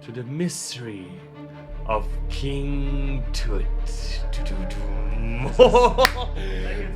to the mystery of King Tut.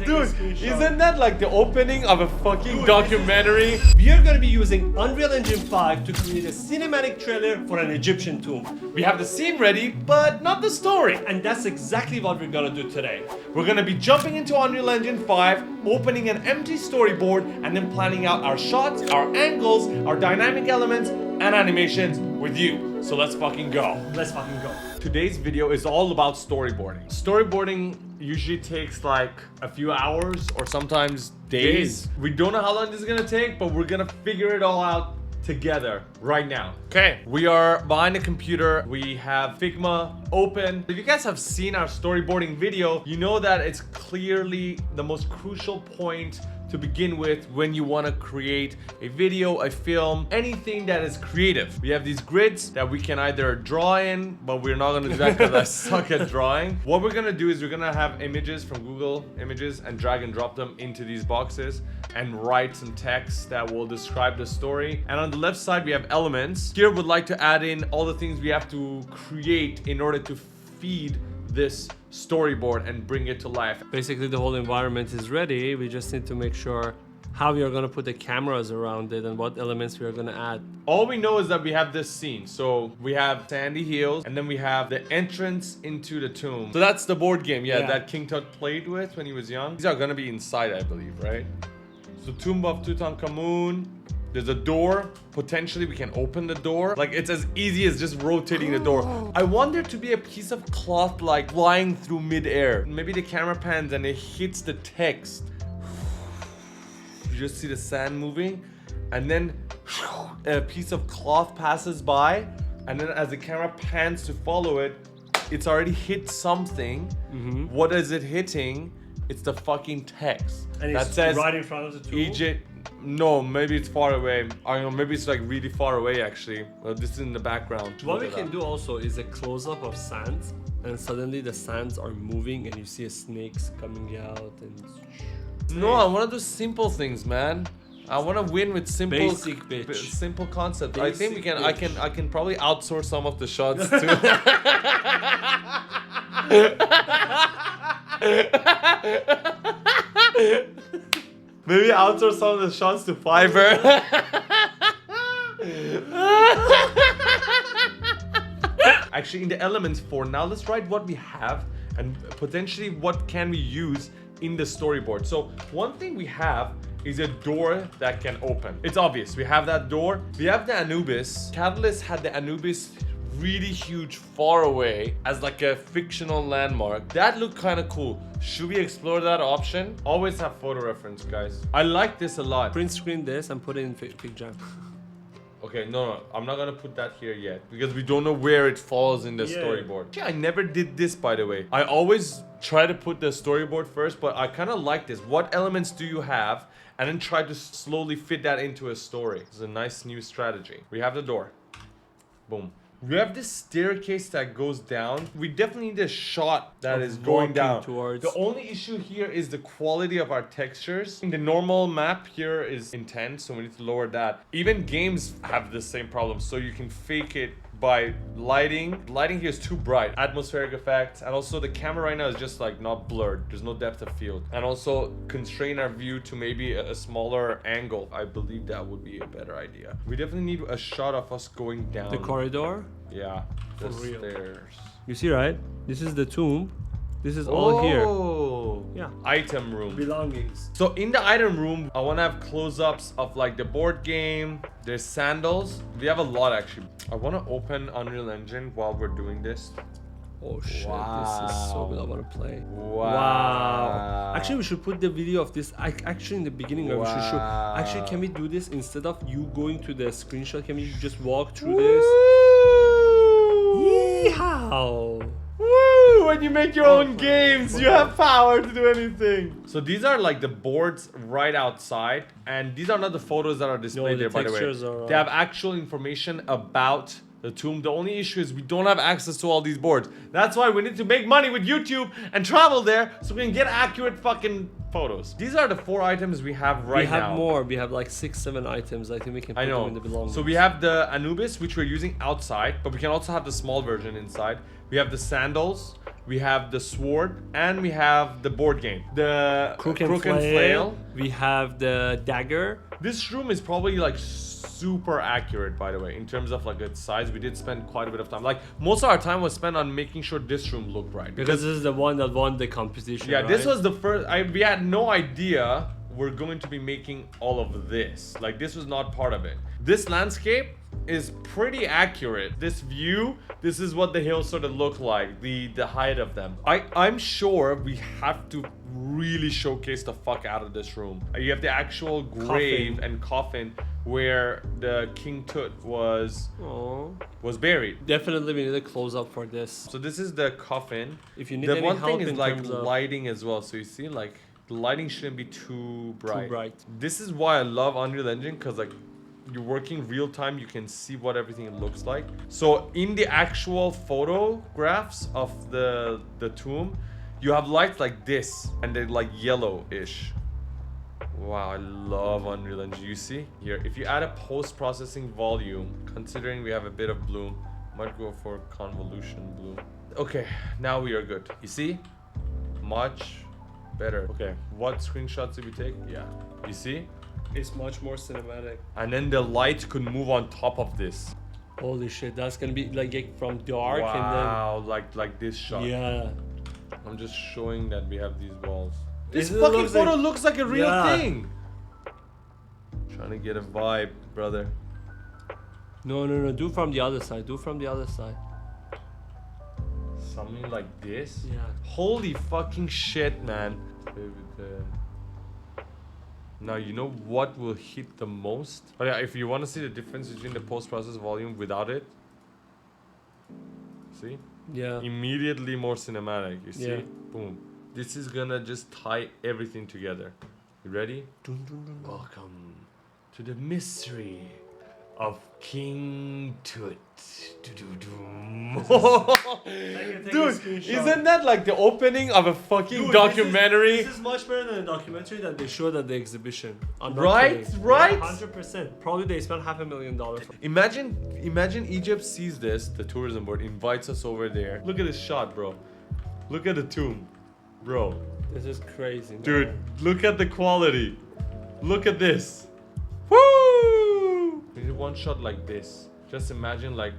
Dude, isn't that like the opening of a fucking documentary? We are going to be using Unreal Engine 5 to create a cinematic trailer for an Egyptian tomb. We have the scene ready, but not the story. And that's exactly what we're going to do today. We're gonna be jumping into Unreal Engine 5, opening an empty storyboard, and then planning out our shots, our angles, our dynamic elements, and animations with you. So let's fucking go. Let's fucking go. Today's video is all about storyboarding. Storyboarding usually takes like a few hours or sometimes days. We don't know how long this is gonna take, but we're gonna figure it all out together right now. Okay, we are behind the computer. We have Figma open. If you guys have seen our storyboarding video, you know that it's clearly the most crucial point to begin with when you want to create a video, a film, anything that is creative. We have these grids that we can either draw in, but we're not gonna do that because I suck at drawing. What we're gonna do is we're gonna have images from Google Images and drag and drop them into these boxes and write some text that will describe the story. And on the left side, we have elements. Here would like to add in all the things we have to create in order to feed this storyboard and bring it to life. Basically, the whole environment is ready. We just need to make sure how we are going to put the cameras around it and what elements we are going to add. All we know is that we have this scene. So we have sandy hills and then we have the entrance into the tomb. So that's the board game, yeah. That King Tut played with when he was young. These are going to be inside, I believe, right? So Tomb of Tutankhamun. There's a door. Potentially we can open the door. Like it's as easy as just rotating the door. I want there to be a piece of cloth like flying through midair. Maybe the camera pans and it hits the text. You just see the sand moving. And then a piece of cloth passes by. And then as the camera pans to follow it, it's already hit something. What is it hitting? It's the fucking text. And that it's says right in front of the tomb? Egypt. No, maybe it's far away. I don't know, maybe it's like really far away actually. Well, this is in the background. What we can do also is a close-up of sands, and suddenly the sands are moving and you see snakes coming out and... No, I want to do simple things, man. I want to win with simple Basic bitch. Simple concept. Basic I think we can bitch. I can probably outsource some of the shots too. Maybe outsource some of the shots to Fiverr. Actually, in the elements for now, let's write what we have and potentially what can we use in the storyboard. So one thing we have is a door that can open. It's obvious. We have that door. We have the Anubis. Catalyst had the Anubis really huge far away as like a fictional landmark. That looked kind of cool. Should we explore that option? Always have photo reference, guys. I like this a lot. Print screen this and put it in PicJam. Okay, no, I'm not gonna put that here yet because we don't know where it falls in the storyboard. Yeah, I never did this, by the way. I always try to put the storyboard first, but I kind of like this. What elements do you have? And then try to slowly fit that into a story. It's a nice new strategy. We have the door. Boom. We have this staircase that goes down. We definitely need a shot that is going down. Towards... The only issue here is the quality of our textures. The normal map here is intense, so we need to lower that. Even games have the same problem, so you can fake it by lighting. Lighting here is too bright. Atmospheric effects, and also the camera right now is just like not blurred. There's no depth of field. And also constrain our view to maybe a smaller angle. I believe that would be a better idea. We definitely need a shot of us going down. The corridor? Yeah, the For real. stairs. You see, right? This is the tomb. This is all here. Oh, Yeah. Item room. Belongings. So in the item room, I want to have close-ups of like the board game. There's sandals. We have a lot actually. I want to open Unreal Engine while we're doing this. Oh shit, this is so good. I want to play. Wow. Actually, we should put the video of this. Actually, in the beginning, we should show. Actually, can we do this instead of you going to the screenshot? Can we just walk through this? Yeehaw! Woo! When you make your own games, you have power to do anything. So these are like the boards right outside, and these are not the photos that are displayed there, by the way. They have actual information about the tomb. The only issue is we don't have access to all these boards. That's why we need to make money with YouTube and travel there so we can get accurate fucking photos. These are the 4 items we have right now. We have more. We have like 6-7 items. I think we can put them in the belongings. So we have the Anubis, which we're using outside, but we can also have the small version inside. We have the sandals, we have the sword, and we have the board game. The Crook and Flail. We have the dagger. This room is probably like super accurate, by the way, in terms of like its size. We did spend quite a bit of time. Like most of our time was spent on making sure this room looked right. Because this is the one that won the competition. Yeah, right? this was the first. We had no idea we're going to be making all of this. Like this was not part of it. This landscape is pretty accurate. This view, this is what the hills sort of look like, the height of them. I'm sure we have to really showcase the fuck out of this room. You have the actual grave and coffin where the King Tut was buried. Definitely we need a close up for this. So this is the coffin. If you need the any one help thing is in like terms of lighting as well. So you see, like the lighting shouldn't be too bright. Too bright. This is why I love Unreal Engine, because like you're working real time, you can see what everything looks like. So in the actual photographs of the tomb, you have lights like this and they're like yellowish. Wow, I love Unreal Engine. You see here, if you add a post-processing volume, considering we have a bit of bloom, might go for convolution bloom. Okay, now we are good. You see, much better. Okay, what screenshots did we take? Yeah, you see, it's much more cinematic. and then the light could move on top of this. Holy shit, that's gonna be like from dark Wow, like this shot. and then yeah. I'm just showing that we have these walls. This Isn't it fucking looks photo like- looks like a real Yeah. thing. Trying to get a vibe, brother. No, do from the other side. Do from the other side. Something like this? Yeah. Holy fucking shit, man. Now, you know what will hit the most? Oh yeah, if you want to see the difference between the post-process volume without it. See? Yeah. Immediately more cinematic, you see? Yeah. Boom. This is gonna just tie everything together. You ready? Dun, dun, dun, dun. Welcome to the mystery of King Tut. Dude, isn't that like the opening of a fucking documentary? This is much better than a documentary that they showed at the exhibition. I'm not Right? kidding. Right? Yeah, 100%. Probably they spent $500,000. Imagine Egypt sees this, the tourism board invites us over there. Look at this shot, bro. Look at the tomb, bro. This is crazy, man. Dude, look at the quality. Look at this. Woo! We need one shot like this. Just imagine like...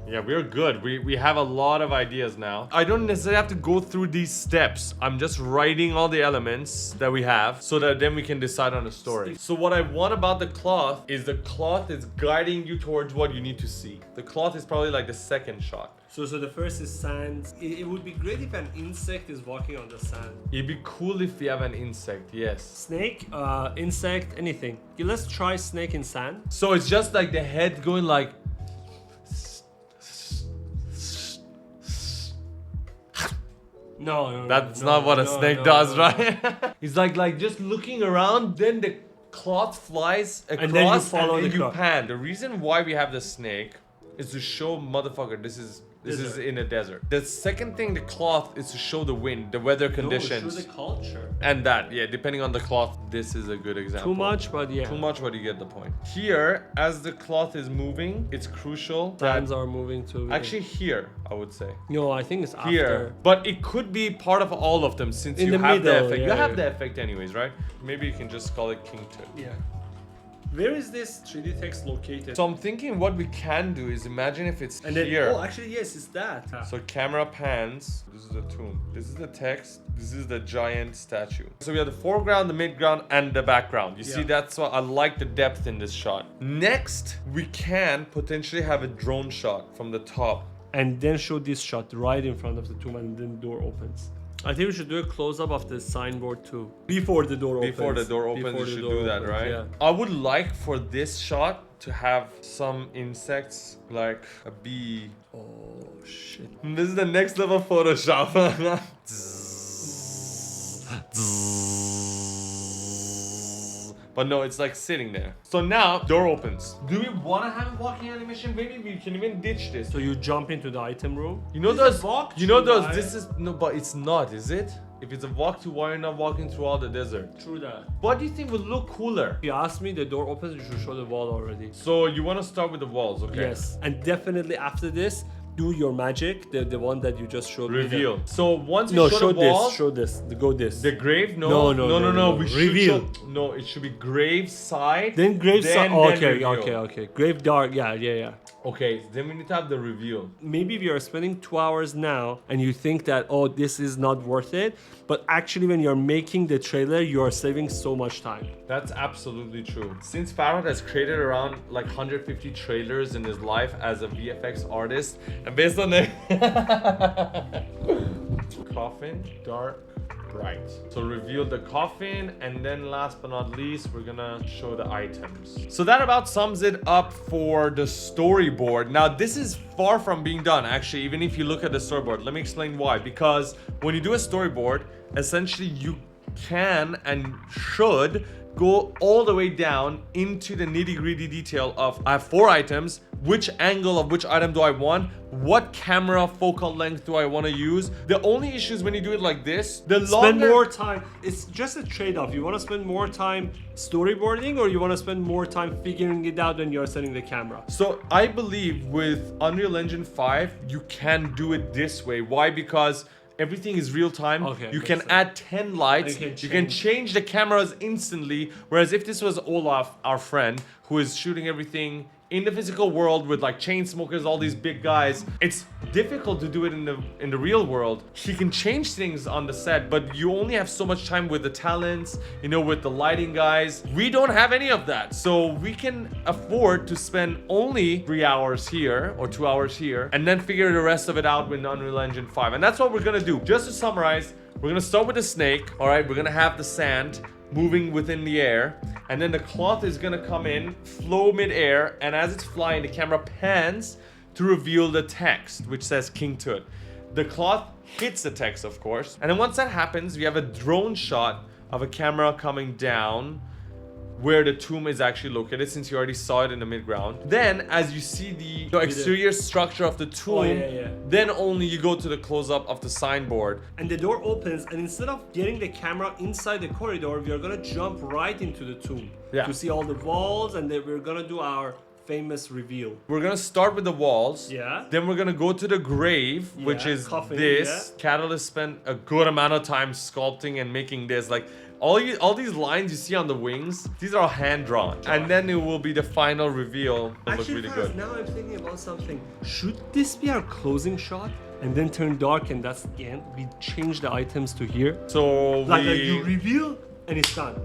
Yeah, we're good. We have a lot of ideas now. I don't necessarily have to go through these steps. I'm just writing all the elements that we have so that then we can decide on a story. So what I want about the cloth is guiding you towards what you need to see. The cloth is probably like the second shot. So the first is sand. It would be great if an insect is walking on the sand. It'd be cool if we have an insect, yes. Snake, insect, anything. Okay, let's try snake in sand. So it's just like the head going like... No. That's not what a snake does, right? It's like just looking around, then the cloth flies across And then you follow and the then you cloth. pan. The reason why we have the snake is to show motherfucker this is in a desert. The second thing, the cloth, is to show the wind, the weather conditions. No, show the culture. And that, yeah, depending on the cloth, this is a good example. Too much, but yeah. Too much, but you get the point. Here, as the cloth is moving, it's crucial that... Hands are moving too. Actually, here, I would say. No, I think it's Here, after. but it could be part of all of them since In you the have the middle, effect. yeah, You have yeah. the effect anyways, right? Maybe you can just call it King Tut. Yeah. Where is this 3D text located? So I'm thinking what we can do is imagine if it's and then, here. oh, actually, yes, it's that. So camera pans. This is the tomb. This is the text. This is the giant statue. So we have the foreground, the midground, and the background. You see, Yeah. that's why I like the depth in this shot. Next, we can potentially have a drone shot from the top. And then show this shot right in front of the tomb, and then the door opens. I think we should do a close-up of the signboard too. Before the door opens. Before the door opens, Before you the should door do that, opens, right? Yeah. I would like for this shot to have some insects, like a bee. Oh, shit. This is the next level Photoshop. But no, it's like sitting there. So now, door opens. Do we want to have a walking animation? Maybe we can even ditch this. So you jump into the item room. You know This is those, a box, you know those, right? this is, no, but it's not, is it? If it's a walk to, why you're not walking through all the desert? True that. What do you think would look cooler? If you ask me, the door opens, you should show the wall already. So you want to start with the walls, okay? Yes. And definitely after this, do your magic, the one that you just showed Reveal. me. So once we No, show the walls, show this. Go this. the grave? No. No. We should Reveal. show, no, it should be grave side. Then grave side. then Okay. reveal. Grave dark. Yeah. Okay, then we need to have the reveal. Maybe we are spending 2 hours now and you think that, oh, this is not worth it. But actually, when you're making the trailer, you are saving so much time. That's absolutely true. Since Farhad has created around like 150 trailers in his life as a VFX artist, and based on the coffin, dark, bright. So reveal the coffin, and then last but not least, we're gonna show the items. So that about sums it up for the storyboard. Now this is far from being done, actually, even if you look at the storyboard. Let me explain why. Because when you do a storyboard, essentially you can and should go all the way down into the nitty-gritty detail of, I have 4 items, which angle of which item do I want, what camera focal length do I want to use. The only issue is when you do it like this, the longer... Spend more time. It's just a trade-off. You want to spend more time storyboarding, or you want to spend more time figuring it out when you're setting the camera? So I believe with Unreal Engine 5, you can do it this way. Why? Because everything is real time. Okay, you can add 10 lights. You can change the cameras instantly. Whereas if this was Olaf, our friend, who is shooting everything in the physical world with like chain smokers, all these big guys, it's difficult to do it in the real world. He can change things on the set, but you only have so much time with the talents, you know, with the lighting guys. We don't have any of that. So we can afford to spend only 3 hours here or 2 hours here and then figure the rest of it out with Unreal Engine 5. And that's what we're gonna do. Just to summarize, we're gonna start with the snake. All right, we're gonna have the sand moving within the air, and then the cloth is gonna come in, flow mid-air, and as it's flying, the camera pans to reveal the text, which says King Tut. The cloth hits the text, of course, and then once that happens, we have a drone shot of a camera coming down where the tomb is actually located, since you already saw it in the mid-ground. Then, as you see the exterior structure of the tomb, then only you go to the close-up of the signboard. And the door opens, and instead of getting the camera inside the corridor, we are gonna jump right into the tomb to see all the walls, and then we're gonna do our famous reveal. We're gonna start with the walls. Yeah. Then we're gonna go to the grave, which is coffin, this. Catalyst spent a good amount of time sculpting and making this. Like, all these lines you see on the wings, these are all hand drawn. And then it will be the final reveal. It'll look really good. Now I'm thinking about something. Should this be our closing shot and then turn dark and that's the end? We change the items to here. So like you reveal and it's done.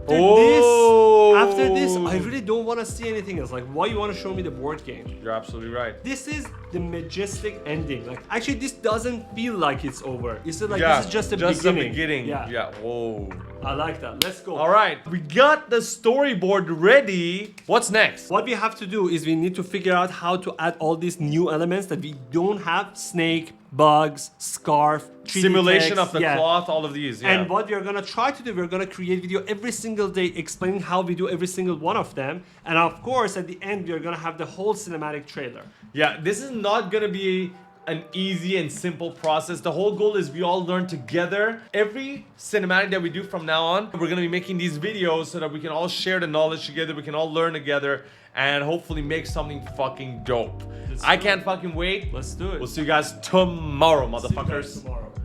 After this, I really don't want to see anything else. Like, why you want to show me the board game? You're absolutely right. This is the majestic ending. Like, actually, this doesn't feel like it's over. It's like this is just the beginning. Yeah. Whoa. I like that. Let's go. All right. We got the storyboard ready. What's next? What we have to do is we need to figure out how to add all these new elements that we don't have. Snake, bugs, scarf, simulation of the cloth, all of these. And what we're gonna try to do, we're gonna create video every single day explaining how we do every single one of them. And of course, at the end, we're gonna have the whole cinematic trailer. Yeah, this is not gonna be an easy and simple process. The whole goal is we all learn together. Every cinematic that we do from now on, we're gonna be making these videos so that we can all share the knowledge together, we can all learn together, and hopefully make something fucking dope. I can't fucking wait. Let's do it. We'll see you guys tomorrow, motherfuckers.